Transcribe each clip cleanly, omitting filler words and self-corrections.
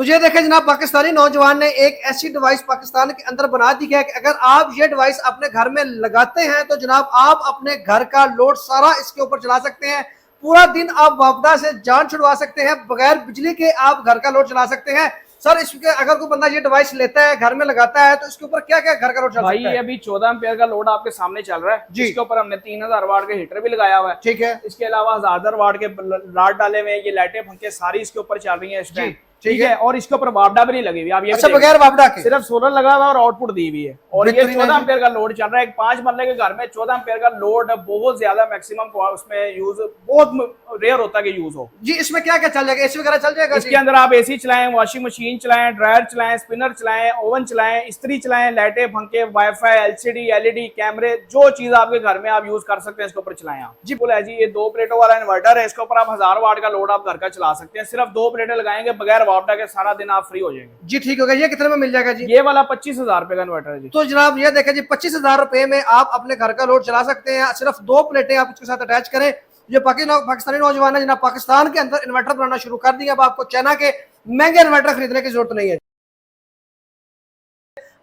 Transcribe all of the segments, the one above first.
तो ये देखें जनाब, पाकिस्तानी नौजवान ने एक ऐसी डिवाइस पाकिस्तान के अंदर बना दी है कि अगर आप ये डिवाइस अपने घर में लगाते हैं तो जनाब आप अपने घर का लोड सारा इसके ऊपर चला सकते हैं। पूरा दिन आप वापदा से जान छुड़वा सकते हैं, बगैर बिजली के आप घर का लोड चला सकते हैं। सर इसके अगर कोई बंदा ये डिवाइस लेता है, घर में लगाता है, तो इसके ऊपर क्या क्या घर का लोड चल सकता है? भाई अभी 14 एम्पियर का लोड आपके सामने चल रहा है जी। इसके ऊपर हमने 3000 वाट के हीटर भी लगाया हुआ है, ठीक है। इसके अलावा 1000 वाट के राड डाले हुए हैं, ये लाइटें पंखे सारी इसके ऊपर चल रही है इस टाइम, ठीक है। और इसके ऊपर वापडा भी नहीं लगी हुई, आप ये अच्छा बगैर वापडा के सिर्फ सोलर लगा हुआ है और आउटपुट दी हुई है। और ये 14 एम्पियर का लोड चल रहा है। 5 मरले के घर में 14 एम्पियर का लोड बहुत ज्यादा मैक्सिमम उसमें यूज बहुत रेयर होता है कि यूज हो जी। इसमें क्या क्या चल जाएगा? एसी वगैरह चल जाएगा? इसके अंदर आप एसी चलाएं, वॉशिंग मशीन चलाएं, ड्रायर चलाएं, स्पिनर चलाएं, ओवन चलाएं, इस्त्री चलाएं, लाइटें पंखे, वाईफाई, एलसीडी, एलईडी, कैमरे, जो चीज आपके घर में आप यूज कर सकते हैं इसके ऊपर चलाएं आप जी। बोला जी, ये 2 प्लेटों वाला इन्वर्टर है, इसके ऊपर आप 1000 वाट का लोड आप घर का चला सकते हैं। सिर्फ 2 प्लेटें लगाएंगे बगैर वापडा के, सारा दिन आप फ्री हो जाएंगे जी। ठीक हो गया। ये कितने में मिल जाएगा जी? ये वाला 25,000 रुपए का इन्वर्टर है जी। तो जनाब ये देखें जी, 25,000 रुपए में आप अपने घर का लोड चला सकते हैं। सिर्फ 2 प्लेटें आप इसके साथ अटैच करें। ये पाकिस्तानी नौजवान है जनाब, पाकिस्तान के अंदर इन्वर्टर बनाना शुरू कर दिया। अब आपको चाइना के महंगे इन्वर्टर खरीदने की जरूरत नहीं है।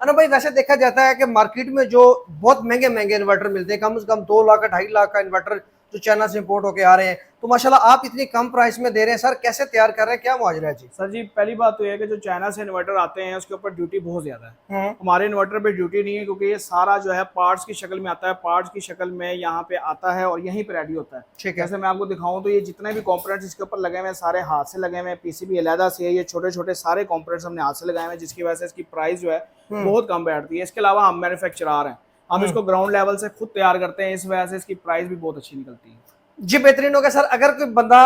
अनु भाई, वैसे देखा जाता है कि मार्केट में जो बहुत महंगे महंगे इन्वर्टर मिलते हैं, कम से कम 2 लाख 2.5 लाख का इन्वर्टर जो चाइना से इंपोर्ट होके आ रहे हैं, तो माशाल्लाह आप इतनी कम प्राइस में दे रहे हैं। सर कैसे तैयार कर रहे हैं, क्या मुआवजा है जी? सर जी, पहली बात तो यह है कि जो चाइना से इन्वर्टर आते हैं उसके ऊपर ड्यूटी बहुत ज्यादा है। हमारे इन्वर्टर पे ड्यूटी नहीं है, क्योंकि ये सारा जो है पार्ट्स की शक्ल में आता है, पार्ट्स की शक्ल में यहाँ पे आता है और यहीं पे रेडी होता है, ठीक है। जैसे मैं आपको दिखाऊं तो ये जितने भी कॉम्पोनेंट्स इसके ऊपर लगे हुए हैं सारे हाथ से लगे हुए हैं, पीसीबी अलहदा से है, ये छोटे छोटे सारे कॉम्पोनेंट्स हमने हाथ से लगाए हुए हैं, जिसकी वजह से इसकी प्राइस जो है बहुत कम बैठती है। इसके अलावा हम मैन्युफैक्चरर हैं, हम इसको ग्राउंड लेवल से खुद तैयार करते हैं, इस वजह से इसकी प्राइस भी बहुत अच्छी निकलती है जी। बेहतरीन हो गया। सर अगर कोई बंदा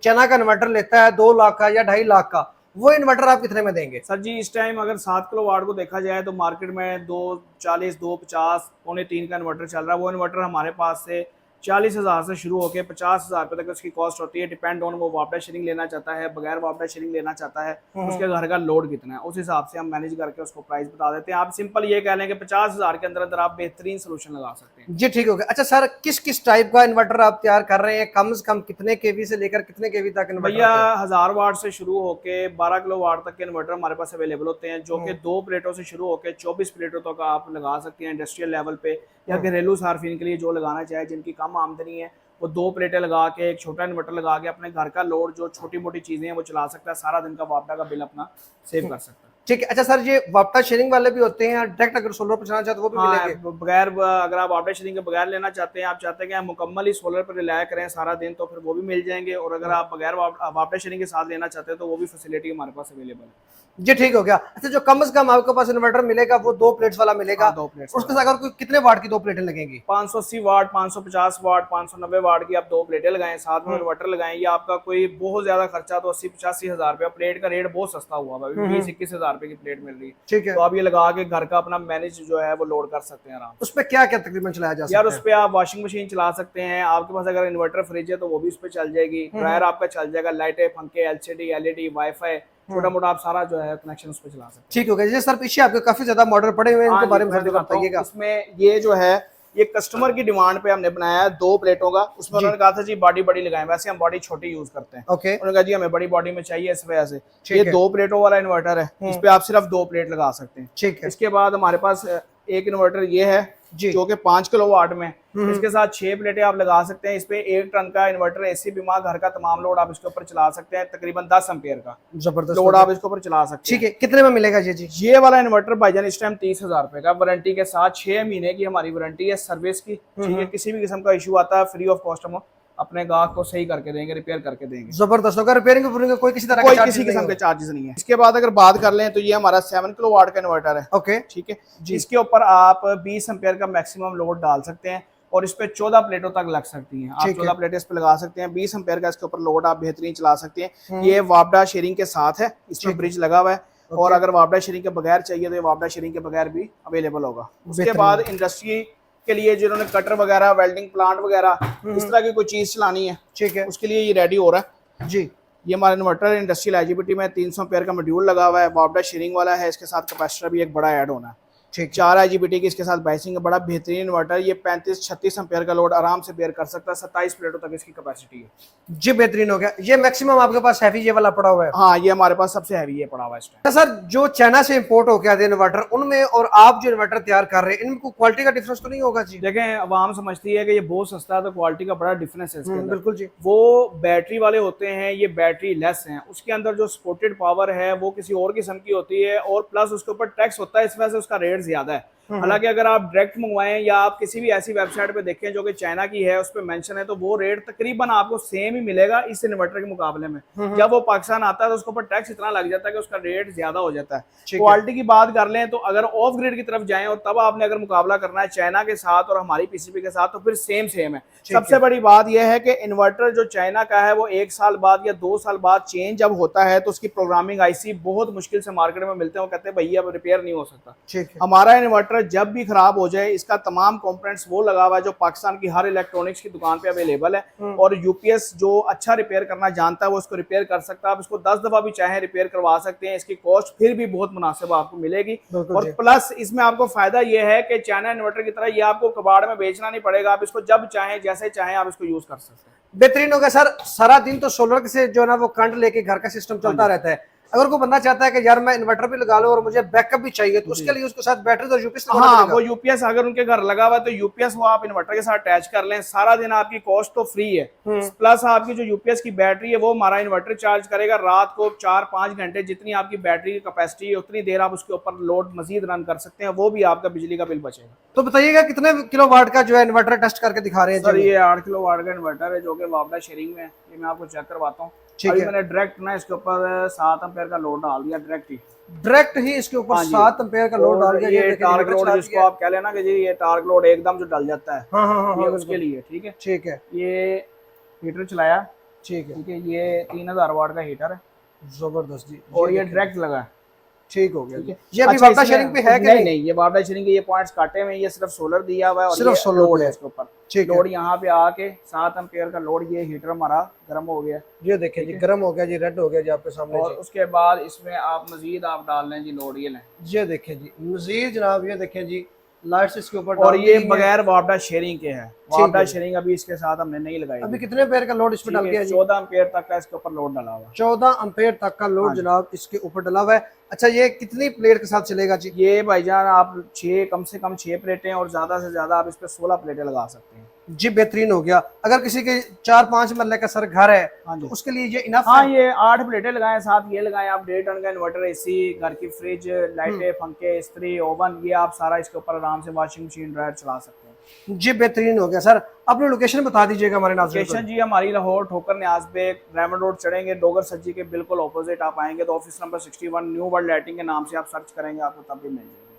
चाइना का इन्वर्टर लेता है 2 लाख का या 2.5 लाख का, वो इन्वर्टर आप कितने में देंगे? सर जी, इस टाइम अगर 7 किलो वाट को देखा जाए तो मार्केट में 240, 250, 2.25 का इन्वर्टर चल रहा है। वो इन्वर्टर हमारे पास से 40,000 से शुरू होकर 50,000 रुपए तक उसकी कॉस्ट होती है। डिपेंड ऑन वो वापडा शेयरिंग लेना चाहता है, बगैर वापडा शेयरिंग लेना चाहता है, उसके घर का लोड कितना है, उस हिसाब से हम मैनेज करके उसको प्राइस बता देते हैं। आप सिंपल ये कह लें कि 50,000 के अंदर अंदर आप बेहतरीन सोल्यूशन लगा सकते हैं जी। ठीक हो गया। अच्छा सर, किस किस टाइप का इन्वर्टर आप तैयार कर रहे हैं? कम से कम कितने केवी से लेकर कितने केवी तक इन्वर्टर? भैया 1000 वाट से शुरू होकर 12 किलो वाट तक के इन्वर्टर हमारे पास अवेलेबल होते हैं, जो कि 2 प्लेटों से शुरू होकर 24 प्लेटों तक आप लगा सकते हैं इंडस्ट्रियल लेवल पे, या घरेलू सार्फिन के लिए जो लगाना चाहे, जिनकी कम आमदनी है, वो 2 प्लेटें लगा के एक छोटा इन्वर्टर लगा के अपने घर का लोड जो छोटी मोटी चीजें हैं वो चला सकता है, सारा दिन का वापडा का बिल अपना सेव कर सकता है। ठीक है। अच्छा सर, ये वापडा शेयरिंग वाले भी होते हैं डायरेक्ट, अगर सोलर पर चलाना चाहते हैं वो भी मिलेंगे? बगैर, अगर आप वापडा शेयरिंग के बगैर लेना चाहते हैं, आप चाहते हैं कि आप मुकम्मल ही सोलर पर रिलाय करें सारा दिन, तो फिर वो भी मिल जाएंगे। और अगर आप बगैर वापडा शेयरिंग के साथ लेना चाहते हैं तो वो भी फैसिलिटी हमारे पास अवेलेबल है जी। ठीक हो गया। अच्छा, जो कम से कम आपके पास इन्वर्टर मिलेगा वो 2 प्लेट्स वाला मिलेगा? 2 प्लेट्स। उसके साथ अगर कोई कितने वाट की 2 प्लेटें लगेंगी? 580 वाट, 550 वाट, 590 वाट की आप 2 प्लेटें लगाएं, साथ में इन्वर्टर लगाएं। ये आपका कोई बहुत ज्यादा खर्चा तो 80-85 हजार रुपया, प्लेट का रेट बहुत सस्ता हुआ है, 20-21 हजार रुपए की प्लेट मिल रही है, ठीक है। तो आप ये लगा के घर का अपना मैनेज जो है वो लोड कर सकते हैं आराम। उस पर क्या क्या तकरीबन चलाया जा सकता है? यार उस पर आप वॉशिंग मशीन चला सकते हैं, आपके पास अगर इन्वर्टर फ्रिज है तो वो भी उस पर चल जाएगी, ड्रायर आपका चल जाएगा, लाइटें पंखे, एलसीडी, एलईडी, वाईफाई, छोटा मोटा आप सारा जो है कनेक्शन उस पर चला सकते हैं। ठीक हो गया। जैसे सर पीछे आपके काफी ज्यादा मॉडल पड़े हुए हैं, इनके बारे में बताइएगा। इसमें ये जो है ये कस्टमर की डिमांड पे हमने बनाया है 2 प्लेटों का। उसमें उन्होंने कहा था जी बॉडी बड़ी लगाएं, वैसे हम बॉडी छोटी यूज करते हैं, ओके। उन्होंने कहा जी हमें बड़ी बॉडी में चाहिए, इस वजह से ये 2 प्लेटों वाला इन्वर्टर है, इस पे आप सिर्फ 2 प्लेट लगा सकते हैं, ठीक है। इसके बाद हमारे पास एक इन्वर्टर ये है जो कि 5 किलो वाट में, इसके साथ 6 प्लेटें आप लगा सकते हैं। इस पे 1 टन का इन्वर्टर एसी बीमा, घर का तमाम लोड आप इसके ऊपर चला सकते हैं, तकरीबन 10 एम्पियर का जबरदस्त लोड आप इसके ऊपर चला सकते हैं, ठीक है। कितने में मिलेगा जी? ये वाला इन्वर्टर भाईजान इस टाइम 30,000 रुपए का, वारंटी के साथ 6 महीने की हमारी वारंटी है सर्विस की, ठीक है। किसी भी किस्म का इशू आता है फ्री ऑफ कॉस्ट हम अपने गाहक को सही करके देंगे, रिपेयर करके देंगे। जबरदस्त होगा। रिपेयरिंग कोई किसी तरह कोई किसी किस्म के चार्जेस नहीं है। इसके बाद अगर बात कर लें तो ये हमारा 7 किलो वाट का इन्वर्टर है, ओके, ठीक है। इसके ऊपर आप 20 एम्पियर का मैक्सिमम लोड डाल सकते हैं और इस पे 14 प्लेटों तक लग सकती हैं। आप 14 प्लेटें इस पे लगा सकते हैं, 20 एम्पियर का इसके ऊपर लोड आप बेहतरीन चला सकते हैं। ये वापडा शेयरिंग के साथ है, इसमें ब्रिज लगा हुआ है, और अगर वापडा शेयरिंग के बगैर चाहिए तो ये वापडा शेयरिंग के बगैर भी अवेलेबल होगा। उसके बाद इंडस्ट्री के लिए जिन्होंने कटर वगैरह, वेल्डिंग प्लांट वगैरह इस तरह की कोई चीज चलानी है, ठीक है, उसके लिए ये रेडी हो रहा है जी। ये हमारा इन्वर्टर इंडस्ट्रियल IGBT में 300 एम्पियर का मॉड्यूल लगा हुआ है, वापडा शेयरिंग वाला है, इसके साथ कैपेसिटर भी एक बड़ा ऐड होना है, 4 IGBT की इसके साथ बैसिंग है, बड़ा बेहतरीन इन्वर्टर। ये 35-36 एम्पेयर का लोड आराम से बेयर कर सकता है, 27 प्लेटों तक इसकी कैपेसिटी है जी। बेहतरीन हो गया। ये मैक्सिमम आपके पास हैवी ये वाला पड़ा हुआ है? हाँ, ये हमारे पास सबसे हैवी ये पड़ा हुआ है इस टाइम। सर जो चाइना से इंपोर्ट होके आते हैं इन्वर्टर, उनमें और आप जो इन्वर्टर तैयार कर रहे हैं, इनमें क्वालिटी का डिफरेंस तो नहीं होगा जी? देखें, अवाम समझती है कि ये बहुत सस्ता है तो क्वालिटी का बड़ा डिफरेंस है इसके अंदर। बिल्कुल जी। वो बैटरी वाले होते हैं, ये बैटरी लेस हैं, उसके अंदर जो सपोर्टेड पावर है वो किसी और किस्म की होती है, और प्लस उसके ऊपर टैक्स होता है, इस वजह से उसका रेट ज्यादा है। हालांकि अगर आप डायरेक्ट मंगवाएं या आप किसी भी ऐसी वेबसाइट पे देखें जो कि चाइना की है, उस पर मेंशन है, तो वो रेट तकरीबन आपको सेम ही मिलेगा इस इन्वर्टर के मुकाबले में। जब वो पाकिस्तान आता है तो उसके ऊपर टैक्स इतना लग जाता है कि उसका रेट ज्यादा हो जाता है। क्वालिटी की बात कर लें तो अगर ऑफ ग्रिड की तरफ जाएं और तब आपने अगर मुकाबला करना है चाइना के साथ और हमारी पीसीबी के साथ, तो फिर सेम है। सबसे बड़ी बात यह है कि इन्वर्टर जो चाइना का है वो 1 साल बाद या 2 साल बाद चेंज जब होता है तो उसकी प्रोग्रामिंग आईसी बहुत मुश्किल से मार्केट में मिलते हैं, वो कहते हैं भैया अब रिपेयर नहीं हो सकता। हमारा इन्वर्टर जब भी खराब हो जाए, इसका तमाम कंपोनेंट्स वो लगा हुआ है जो पाकिस्तान की हर इलेक्ट्रॉनिक्स की दुकान पे अवेलेबल है, और यूपीएस जो अच्छा रिपेयर करना जानता है वो इसको रिपेयर कर सकता है। आप इसको 10 दफा भी चाहे रिपेयर करवा सकते हैं, इसकी कॉस्ट फिर भी बहुत मुनासिब आपको मिलेगी। और प्लस इसमें आपको फायदा ये है कि चाइना इन्वर्टर की तरह ये आपको कबाड़ में बेचना नहीं पड़ेगा, आप इसको जब चाहें जैसे चाहें आप इसको यूज कर सकते हैं। बेहतरीन होगा सर। सारा दिन तो सोलर से जो है ना वो करंट लेके घर का सिस्टम चलता रहता है, अगर कोई बंदा चाहता है कि यार मैं इन्वर्टर भी लगा लूं और मुझे बैकअप भी चाहिए, तो उसके लिए उसके साथ बैटरी और यूपीएस लगाना हाँ, पड़ेगा? वो यूपीएस अगर उनके घर लगा हुआ है तो यूपीएस वो आप इन्वर्टर के साथ अटैच कर लें, सारा दिन आपकी कॉस्ट तो फ्री है। प्लस आपकी जो यूपीएस की बैटरी है वो हमारा इन्वर्टर चार्ज करेगा रात को 4-5 घंटे, जितनी आपकी बैटरी की कैपेसिटी है उतनी देर आप उसके ऊपर लोड मजीद रन कर सकते हैं, वो भी आपका बिजली का बिल बचेगा। तो बताइएगा कितने किलोवाट का जो है इन्वर्टर टेस्ट करके दिखा रहे हैं? सर ये 8 किलोवाट का इन्वर्टर है जो कि वापडा शेयरिंग में है, ये मैं आपको चेक करवाता हूँ। अभी मैंने डायरेक्ट ना इसके ऊपर 7 एम्पेयर का लोड डाल दिया, डायरेक्ट ही इसके ऊपर 7 एम्पेयर का लोड डाल दिया। ये टार्क लोड जिसको आप कह लेना कि जी ये टार्क लोड एकदम जो डल जाता है, ये उसके लिए ठीक है। ये हीटर चलाया, ठीक है। ये 3000 वाट का हीटर है, जबरदस्त जी। और ये डायरेक्ट लगा है, ठीक हो गया। ये अभी वापडा शेयरिंग पे है कि नहीं? ये वापडा शेयरिंग के ये पॉइंट्स काटे हुए, ये सिर्फ सोलर दिया हुआ है और सिर्फ सोलर लोड है इसके ऊपर। लोड यहाँ पे आके 7 एम्पेयर का लोड, ये हीटर हमारा गर्म हो गया, ये देखें जी गर्म हो गया जी, रेड हो गया जी आपके सामने। और उसके बाद इसमें आप मजीद आप डाल लें जी लोड, ये लें, ये देखें जी मजीद जनाब, ये देखें जी लाइट्स इसके ऊपर, और ये बगैर वापडा शेयरिंग के है। वापडा शेयरिंग अभी इसके साथ हमने नहीं लगाई। अभी कितने एम्पेयर का लोड इस पे डाल दिया? 14 एम्पेयर तक का इसके ऊपर लोड डाला हुआ है। 14 एम्पेयर तक का लोड जनाब इसके ऊपर डला हुआ है। अच्छा, ये कितनी प्लेट के साथ चलेगा जी? ये भाईजान आप 6 कम से कम 6 प्लेटें और ज्यादा से ज्यादा आप इस पे 16 प्लेटें लगा सकते हैं जी। बेहतरीन हो गया। अगर किसी के 4-5 मरले का सर घर है तो उसके लिए ये इनफ है? ये 8 प्लेटें लगाएं, साथ ये लगाएं आप 1.5 टन का इन्वर्टर, एसी, घर की फ्रिज, लाइटें, पंखे, इस्त्री, ओवन, ये आप सारा इसके ऊपर आराम से वॉशिंग मशीन, ड्रायर चला सकते हैं जी। बेहतरीन हो गया सर। अपनी लोकेशन बता दीजिएगा हमारे नाज़रीन को। लोकेशन जी हमारी लाहौर ठोकर न्याज बेग रेमंड रोड चढ़ेंगे, डोगर सज्जी के बिल्कुल ऑपोजिट आप आएंगे तो office number 61 new world lighting के नाम से आप सर्च करेंगे, आपको तब भी मिल जाएगा।